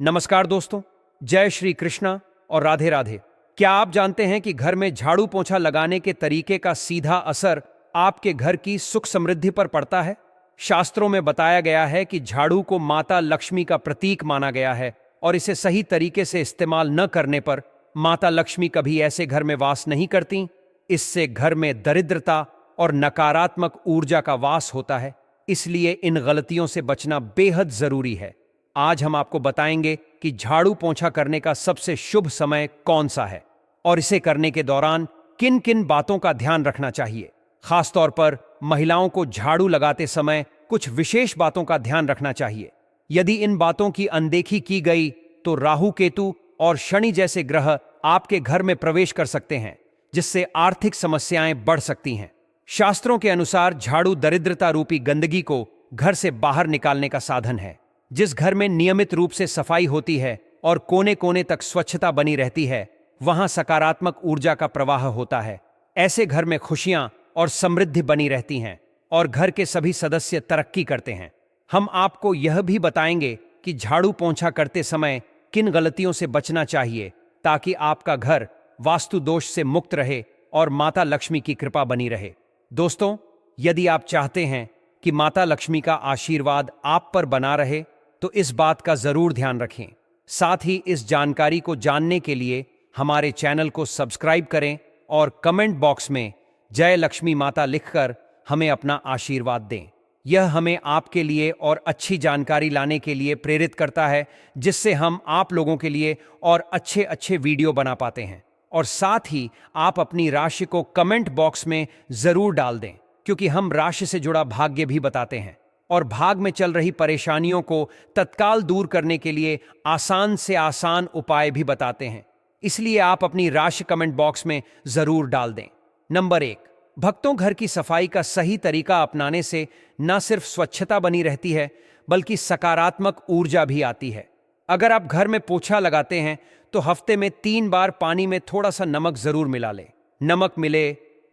नमस्कार दोस्तों, जय श्री कृष्णा और राधे राधे। क्या आप जानते हैं कि घर में झाड़ू पोंछा लगाने के तरीके का सीधा असर आपके घर की सुख समृद्धि पर पड़ता है? शास्त्रों में बताया गया है कि झाड़ू को माता लक्ष्मी का प्रतीक माना गया है और इसे सही तरीके से इस्तेमाल न करने पर माता लक्ष्मी कभी ऐसे घर में वास नहीं करती। इससे घर में दरिद्रता और नकारात्मक ऊर्जा का वास होता है। इसलिए इन गलतियों से बचना बेहद जरूरी है। आज हम आपको बताएंगे कि झाड़ू पोंछा करने का सबसे शुभ समय कौन सा है और इसे करने के दौरान किन किन बातों का ध्यान रखना चाहिए। खासतौर पर महिलाओं को झाड़ू लगाते समय कुछ विशेष बातों का ध्यान रखना चाहिए। यदि इन बातों की अनदेखी की गई तो राहु केतु और शनि जैसे ग्रह आपके घर में प्रवेश कर सकते हैं, जिससे आर्थिक समस्याएं बढ़ सकती हैं। शास्त्रों के अनुसार झाड़ू दरिद्रता रूपी गंदगी को घर से बाहर निकालने का साधन है। जिस घर में नियमित रूप से सफाई होती है और कोने कोने तक स्वच्छता बनी रहती है, वहां सकारात्मक ऊर्जा का प्रवाह होता है। ऐसे घर में खुशियां और समृद्धि बनी रहती हैं और घर के सभी सदस्य तरक्की करते हैं। हम आपको यह भी बताएंगे कि झाड़ू पोंछा करते समय किन गलतियों से बचना चाहिए ताकि आपका घर वास्तु दोष से मुक्त रहे और माता लक्ष्मी की कृपा बनी रहे। दोस्तों, यदि आप चाहते हैं कि माता लक्ष्मी का आशीर्वाद आप पर बना रहे तो इस बात का जरूर ध्यान रखें। साथ ही इस जानकारी को जानने के लिए हमारे चैनल को सब्सक्राइब करें और कमेंट बॉक्स में जय लक्ष्मी माता लिखकर हमें अपना आशीर्वाद दें। यह हमें आपके लिए और अच्छी जानकारी लाने के लिए प्रेरित करता है, जिससे हम आप लोगों के लिए और अच्छे अच्छे वीडियो बना पाते हैं। और साथ ही आप अपनी राशि को कमेंट बॉक्स में जरूर डाल दें, क्योंकि हम राशि से जुड़ा भाग्य भी बताते हैं और भाग में चल रही परेशानियों को तत्काल दूर करने के लिए आसान से आसान उपाय भी बताते हैं। इसलिए आप अपनी राशि कमेंट बॉक्स में जरूर डाल दें। नंबर 1, भक्तों, घर की सफाई का सही तरीका अपनाने से न सिर्फ स्वच्छता बनी रहती है बल्कि सकारात्मक ऊर्जा भी आती है। अगर आप घर में पोछा लगाते हैं तो हफ्ते में 3 बार पानी में थोड़ा सा नमक जरूर मिला लें। नमक मिले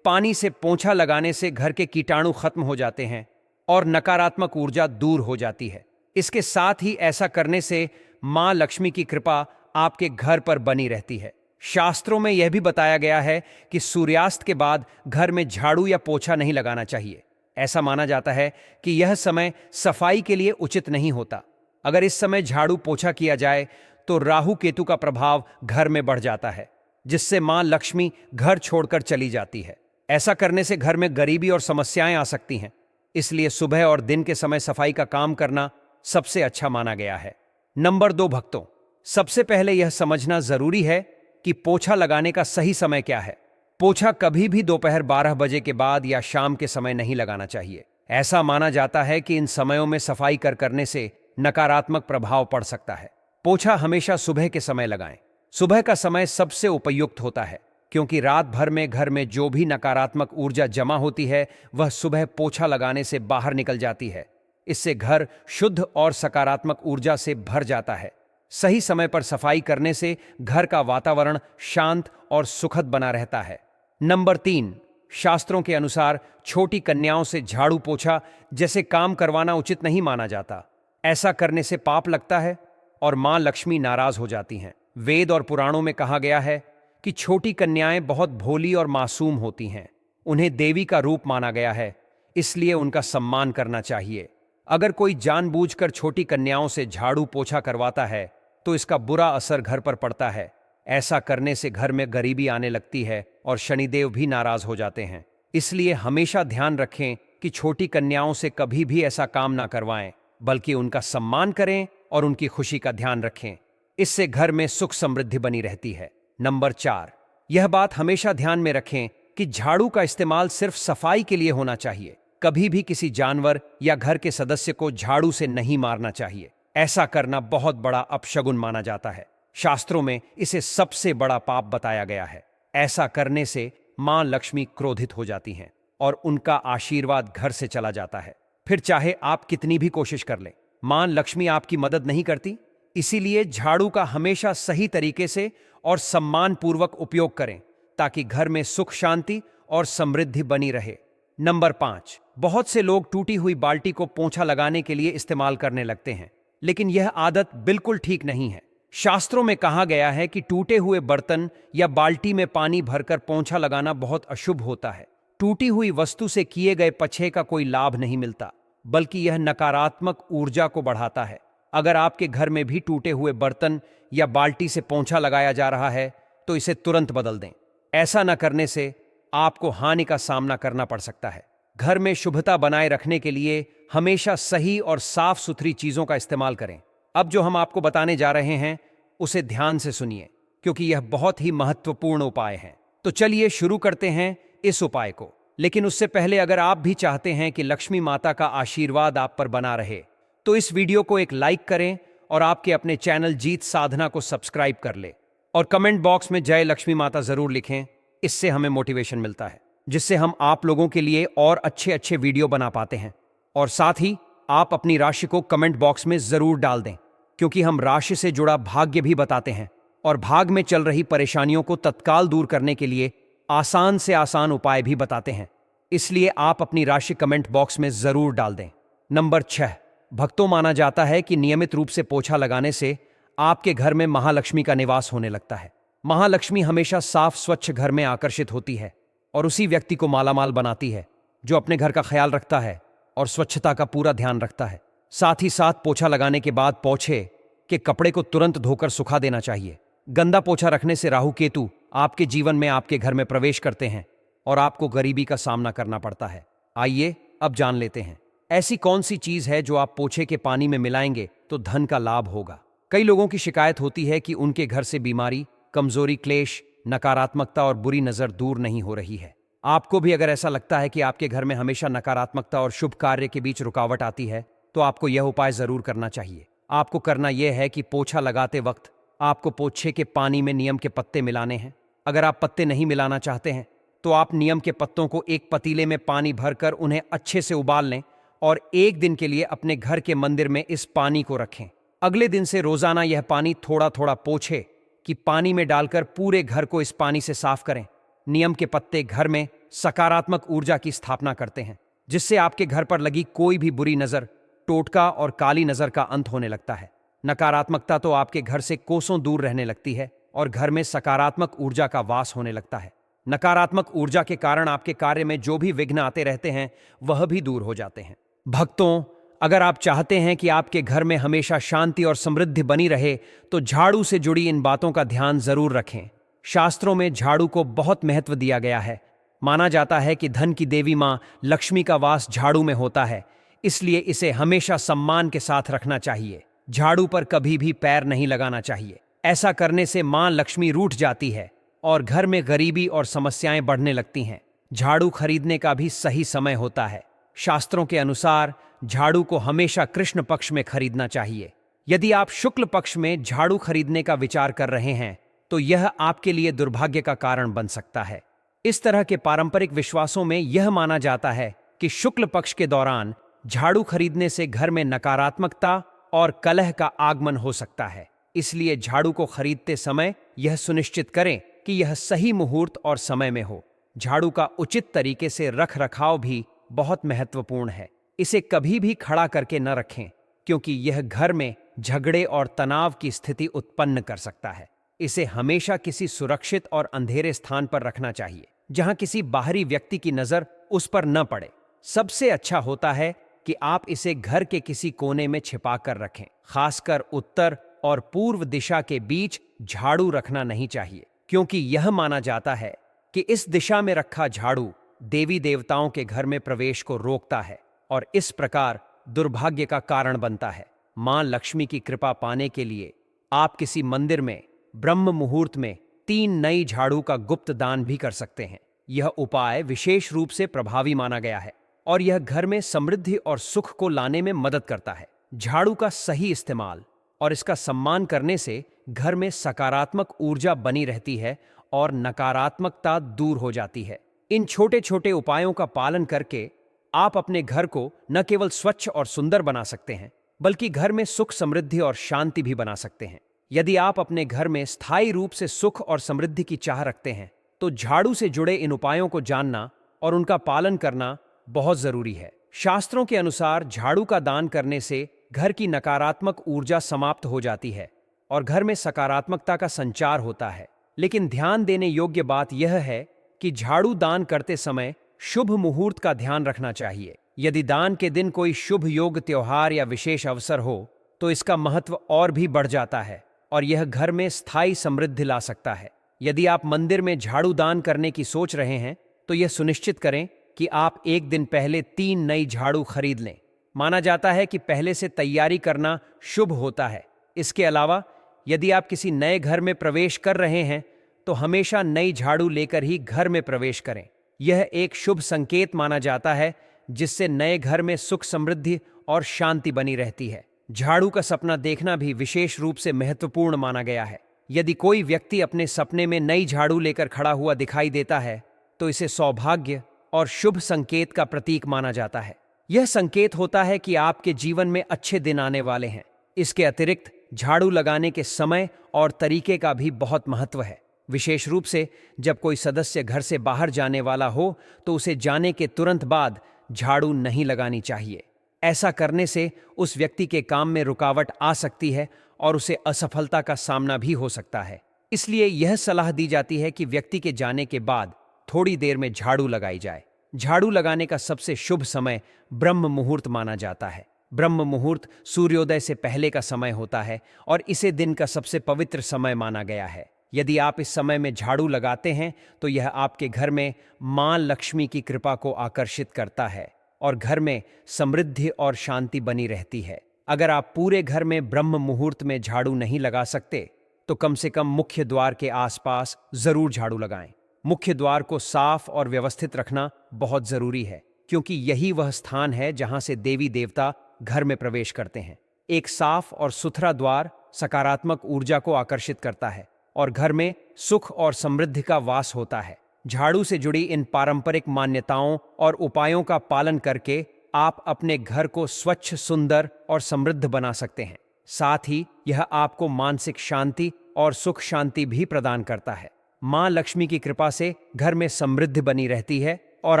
पानी से पोछा लगाने से घर के कीटाणु खत्म हो जाते हैं और नकारात्मक ऊर्जा दूर हो जाती है। इसके साथ ही ऐसा करने से मां लक्ष्मी की कृपा आपके घर पर बनी रहती है। शास्त्रों में यह भी बताया गया है कि सूर्यास्त के बाद घर में झाड़ू या पोछा नहीं लगाना चाहिए। ऐसा माना जाता है कि यह समय सफाई के लिए उचित नहीं होता। अगर इस समय झाड़ू पोछा किया जाए तो राहु केतु का प्रभाव घर में बढ़ जाता है, जिससे मां लक्ष्मी घर छोड़कर चली जाती है। ऐसा करने से घर में गरीबी और समस्याएं आ सकती हैं। इसलिए सुबह और दिन के समय सफाई का काम करना सबसे अच्छा माना गया है। नंबर 2, भक्तों, सबसे पहले यह समझना जरूरी है कि पोछा लगाने का सही समय क्या है। पोछा कभी भी दोपहर 12 बजे के बाद या शाम के समय नहीं लगाना चाहिए। ऐसा माना जाता है कि इन समयों में सफाई करने से नकारात्मक प्रभाव पड़ सकता है। पोछा हमेशा सुबह के समय लगाएं। सुबह का समय सबसे उपयुक्त होता है, क्योंकि रात भर में घर में जो भी नकारात्मक ऊर्जा जमा होती है वह सुबह पोछा लगाने से बाहर निकल जाती है। इससे घर शुद्ध और सकारात्मक ऊर्जा से भर जाता है। सही समय पर सफाई करने से घर का वातावरण शांत और सुखद बना रहता है। नंबर 3, शास्त्रों के अनुसार छोटी कन्याओं से झाड़ू पोछा जैसे काम करवाना उचित नहीं माना जाता। ऐसा करने से पाप लगता है और मां लक्ष्मी नाराज हो जाती हैं। वेद और पुराणों में कहा गया है कि छोटी कन्याएं बहुत भोली और मासूम होती हैं। उन्हें देवी का रूप माना गया है, इसलिए उनका सम्मान करना चाहिए। अगर कोई जानबूझकर छोटी कन्याओं से झाड़ू पोछा करवाता है तो इसका बुरा असर घर पर पड़ता है। ऐसा करने से घर में गरीबी आने लगती है और शनिदेव भी नाराज हो जाते हैं। इसलिए हमेशा ध्यान रखें कि छोटी कन्याओं से कभी भी ऐसा काम ना करवाएं, बल्कि उनका सम्मान करें और उनकी खुशी का ध्यान रखें। इससे घर में सुख समृद्धि बनी रहती है। नंबर 4, यह बात हमेशा ध्यान में रखें कि झाड़ू का इस्तेमाल सिर्फ सफाई के लिए होना चाहिए। कभी भी किसी जानवर या घर के सदस्य को झाड़ू से नहीं मारना चाहिए। ऐसा करना बहुत बड़ा अपशगुन माना जाता है। शास्त्रों में इसे सबसे बड़ा पाप बताया गया है। ऐसा करने से मां लक्ष्मी क्रोधित हो जाती हैं और उनका आशीर्वाद घर से चला जाता है। फिर चाहे आप कितनी भी कोशिश कर लें, मां लक्ष्मी आपकी मदद नहीं करती। इसीलिए झाड़ू का हमेशा सही तरीके से और सम्मानपूर्वक उपयोग करें ताकि घर में सुख शांति और समृद्धि बनी रहे। नंबर 5, बहुत से लोग टूटी हुई बाल्टी को पोंछा लगाने के लिए इस्तेमाल करने लगते हैं। लेकिन यह आदत बिल्कुल ठीक नहीं है। शास्त्रों में कहा गया है कि टूटे हुए बर्तन या बाल्टी में पानी भरकर पोंछा लगाना बहुत अशुभ होता है। टूटी हुई वस्तु से किए गए पछे का कोई लाभ नहीं मिलता, बल्कि यह नकारात्मक ऊर्जा को बढ़ाता है। अगर आपके घर में भी टूटे हुए बर्तन या बाल्टी से पोंछा लगाया जा रहा है तो इसे तुरंत बदल दें। ऐसा न करने से आपको हानि का सामना करना पड़ सकता है। घर में शुभता बनाए रखने के लिए हमेशा सही और साफ सुथरी चीजों का इस्तेमाल करें। अब जो हम आपको बताने जा रहे हैं उसे ध्यान से सुनिए, क्योंकि यह बहुत ही महत्वपूर्ण उपाय है। तो चलिए शुरू करते हैं इस उपाय को। लेकिन उससे पहले अगर आप भी चाहते हैं कि लक्ष्मी माता का आशीर्वाद आप पर बना रहे, तो इस वीडियो को एक लाइक करें और आपके अपने चैनल जीत साधना को सब्सक्राइब कर ले और कमेंट बॉक्स में जय लक्ष्मी माता जरूर लिखें। इससे हमें मोटिवेशन मिलता है, जिससे हम आप लोगों के लिए और अच्छे अच्छे वीडियो बना पाते हैं। और साथ ही आप अपनी राशि को कमेंट बॉक्स में जरूर डाल दें, क्योंकि हम राशि से जुड़ा भाग्य भी बताते हैं और भाग में चल रही परेशानियों को तत्काल दूर करने के लिए आसान से आसान उपाय भी बताते हैं। इसलिए आप अपनी राशि कमेंट बॉक्स में जरूर डाल दें। नंबर 6, भक्तों माना जाता है कि नियमित रूप से पोछा लगाने से आपके घर में महालक्ष्मी का निवास होने लगता है। महालक्ष्मी हमेशा साफ स्वच्छ घर में आकर्षित होती है और उसी व्यक्ति को मालामाल बनाती है जो अपने घर का ख्याल रखता है और स्वच्छता का पूरा ध्यान रखता है। साथ ही साथ पोछा लगाने के बाद पोछे के कपड़े को तुरंत धोकर सुखा देना चाहिए। गंदा पोछा रखने से राहु केतु आपके जीवन में आपके घर में प्रवेश करते हैं और आपको गरीबी का सामना करना पड़ता है। आइए अब जान लेते हैं ऐसी कौन सी चीज है जो आप पोछे के पानी में मिलाएंगे तो धन का लाभ होगा। कई लोगों की शिकायत होती है कि उनके घर से बीमारी, कमजोरी, क्लेश, नकारात्मकता और बुरी नजर दूर नहीं हो रही है। आपको भी अगर ऐसा लगता है कि आपके घर में हमेशा नकारात्मकता और शुभ कार्य के बीच रुकावट आती है, तो आपको यह उपाय जरूर करना चाहिए। आपको करना यह है कि पोछा लगाते वक्त आपको पोछे के पानी में नीम के पत्ते मिलाने हैं। अगर आप पत्ते नहीं मिलाना चाहते हैं तो आप नीम के पत्तों को एक पतीले में पानी भरकर उन्हें अच्छे से उबाल लें और एक दिन के लिए अपने घर के मंदिर में इस पानी को रखें। अगले दिन से रोजाना यह पानी थोड़ा थोड़ा पोछे कि पानी में डालकर पूरे घर को इस पानी से साफ करें। नीम के पत्ते घर में सकारात्मक ऊर्जा की स्थापना करते हैं, जिससे आपके घर पर लगी कोई भी बुरी नजर, टोटका और काली नजर का अंत होने लगता है। नकारात्मकता तो आपके घर से कोसों दूर रहने लगती है और घर में सकारात्मक ऊर्जा का वास होने लगता है। नकारात्मक ऊर्जा के कारण आपके कार्य में जो भी विघ्न आते रहते हैं वह भी दूर हो जाते हैं। भक्तों, अगर आप चाहते हैं कि आपके घर में हमेशा शांति और समृद्धि बनी रहे, तो झाड़ू से जुड़ी इन बातों का ध्यान जरूर रखें। शास्त्रों में झाड़ू को बहुत महत्व दिया गया है। माना जाता है कि धन की देवी मां लक्ष्मी का वास झाड़ू में होता है, इसलिए इसे हमेशा सम्मान के साथ रखना चाहिए। झाड़ू पर कभी भी पैर नहीं लगाना चाहिए। ऐसा करने से मां लक्ष्मी रूठ जाती है और घर में गरीबी और समस्याएं बढ़ने लगती हैं। झाड़ू खरीदने का भी सही समय होता है। शास्त्रों के अनुसार झाड़ू को हमेशा कृष्ण पक्ष में खरीदना चाहिए। यदि आप शुक्ल पक्ष में झाड़ू खरीदने का विचार कर रहे हैं तो यह आपके लिए दुर्भाग्य का कारण बन सकता है। इस तरह के पारंपरिक विश्वासों में यह माना जाता है कि शुक्ल पक्ष के दौरान झाड़ू खरीदने से घर में नकारात्मकता और कलह का आगमन हो सकता है। इसलिए झाड़ू को खरीदते समय यह सुनिश्चित करें कि यह सही मुहूर्त और समय में हो। झाड़ू का उचित तरीके से रख रखाव भी बहुत महत्वपूर्ण है। इसे कभी भी खड़ा करके न रखें, क्योंकि यह घर में झगड़े और तनाव की स्थिति उत्पन्न कर सकता है। इसे हमेशा किसी सुरक्षित और अंधेरे स्थान पर रखना चाहिए, जहां किसी बाहरी व्यक्ति की नजर उस पर न पड़े। सबसे अच्छा होता है कि आप इसे घर के किसी कोने में छिपा कर रखें। खासकर उत्तर और पूर्व दिशा के बीच झाड़ू रखना नहीं चाहिए, क्योंकि यह माना जाता है कि इस दिशा में रखा झाड़ू देवी देवताओं के घर में प्रवेश को रोकता है और इस प्रकार दुर्भाग्य का कारण बनता है। मां लक्ष्मी की कृपा पाने के लिए आप किसी मंदिर में ब्रह्म मुहूर्त में 3 नई झाड़ू का गुप्त दान भी कर सकते हैं। यह उपाय विशेष रूप से प्रभावी माना गया है और यह घर में समृद्धि और सुख को लाने में मदद करता है। झाड़ू का सही इस्तेमाल और इसका सम्मान करने से घर में सकारात्मक ऊर्जा बनी रहती है और नकारात्मकता दूर हो जाती है। इन छोटे छोटे उपायों का पालन करके आप अपने घर को न केवल स्वच्छ और सुंदर बना सकते हैं, बल्कि घर में सुख, समृद्धि और शांति भी बना सकते हैं। यदि आप अपने घर में स्थायी रूप से सुख और समृद्धि की चाह रखते हैं, तो झाड़ू से जुड़े इन उपायों को जानना और उनका पालन करना बहुत जरूरी है। शास्त्रों के अनुसार झाड़ू का दान करने से घर की नकारात्मक ऊर्जा समाप्त हो जाती है और घर में सकारात्मकता का संचार होता है। लेकिन ध्यान देने योग्य बात यह है कि झाड़ू दान करते समय शुभ मुहूर्त का ध्यान रखना चाहिए। यदि दान के दिन कोई शुभ योग, त्योहार या विशेष अवसर हो तो इसका महत्व और भी बढ़ जाता है और यह घर में स्थायी समृद्धि ला सकता है। यदि आप मंदिर में झाड़ू दान करने की सोच रहे हैं तो यह सुनिश्चित करें कि आप एक दिन पहले 3 नई झाड़ू खरीद लें। माना जाता है कि पहले से तैयारी करना शुभ होता है। इसके अलावा यदि आप किसी नए घर में प्रवेश कर रहे हैं तो हमेशा नई झाड़ू लेकर ही घर में प्रवेश करें। यह एक शुभ संकेत माना जाता है जिससे नए घर में सुख, समृद्धि और शांति बनी रहती है। झाड़ू का सपना देखना भी विशेष रूप से महत्वपूर्ण माना गया है। यदि कोई व्यक्ति अपने सपने में नई झाड़ू लेकर खड़ा हुआ दिखाई देता है तो इसे सौभाग्य और शुभ संकेत का प्रतीक माना जाता है। यह संकेत होता है कि आपके जीवन में अच्छे दिन आने वाले हैं। इसके अतिरिक्त झाड़ू लगाने के समय और तरीके का भी बहुत महत्व है। विशेष रूप से जब कोई सदस्य घर से बाहर जाने वाला हो तो उसे जाने के तुरंत बाद झाड़ू नहीं लगानी चाहिए। ऐसा करने से उस व्यक्ति के काम में रुकावट आ सकती है और उसे असफलता का सामना भी हो सकता है। इसलिए यह सलाह दी जाती है कि व्यक्ति के जाने के बाद थोड़ी देर में झाड़ू लगाई जाए। झाड़ू लगाने का सबसे शुभ समय ब्रह्म मुहूर्त माना जाता है। ब्रह्म मुहूर्त सूर्योदय से पहले का समय होता है और इसे दिन का सबसे पवित्र समय माना गया है। यदि आप इस समय में झाड़ू लगाते हैं तो यह आपके घर में मां लक्ष्मी की कृपा को आकर्षित करता है और घर में समृद्धि और शांति बनी रहती है। अगर आप पूरे घर में ब्रह्म मुहूर्त में झाड़ू नहीं लगा सकते तो कम से कम मुख्य द्वार के आसपास जरूर झाड़ू लगाएं। मुख्य द्वार को साफ और व्यवस्थित रखना बहुत जरूरी है क्योंकि यही वह स्थान है जहां से देवी देवता घर में प्रवेश करते हैं। एक साफ और सुथरा द्वार सकारात्मक ऊर्जा को आकर्षित करता है और घर में सुख और समृद्धि का वास होता है। झाड़ू से जुड़ी इन पारंपरिक मान्यताओं और उपायों का पालन करके आप अपने घर को स्वच्छ, सुंदर और समृद्ध बना सकते हैं। साथ ही यह आपको मानसिक शांति और सुख शांति भी प्रदान करता है। मां लक्ष्मी की कृपा से घर में समृद्धि बनी रहती है और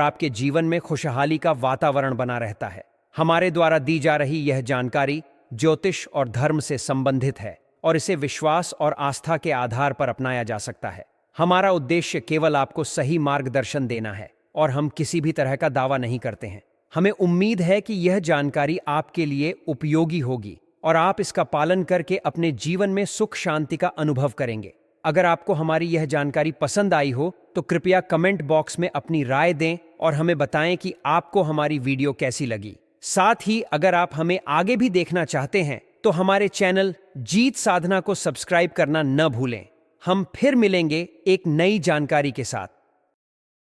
आपके जीवन में खुशहाली का वातावरण बना रहता है। हमारे द्वारा दी जा रही यह जानकारी ज्योतिष और धर्म से संबंधित है और इसे विश्वास और आस्था के आधार पर अपनाया जा सकता है। हमारा उद्देश्य केवल आपको सही मार्गदर्शन देना है और हम किसी भी तरह का दावा नहीं करते हैं। हमें उम्मीद है कि यह जानकारी आपके लिए उपयोगी होगी और आप इसका पालन करके अपने जीवन में सुख शांति का अनुभव करेंगे। अगर आपको हमारी यह जानकारी पसंद आई हो तो कृपया कमेंट बॉक्स में अपनी राय दें और हमें बताएं कि आपको हमारी वीडियो कैसी लगी। साथ ही अगर आप हमें आगे भी देखना चाहते हैं तो हमारे चैनल जीत साधना को सब्सक्राइब करना न भूलें। हम फिर मिलेंगे एक नई जानकारी के साथ।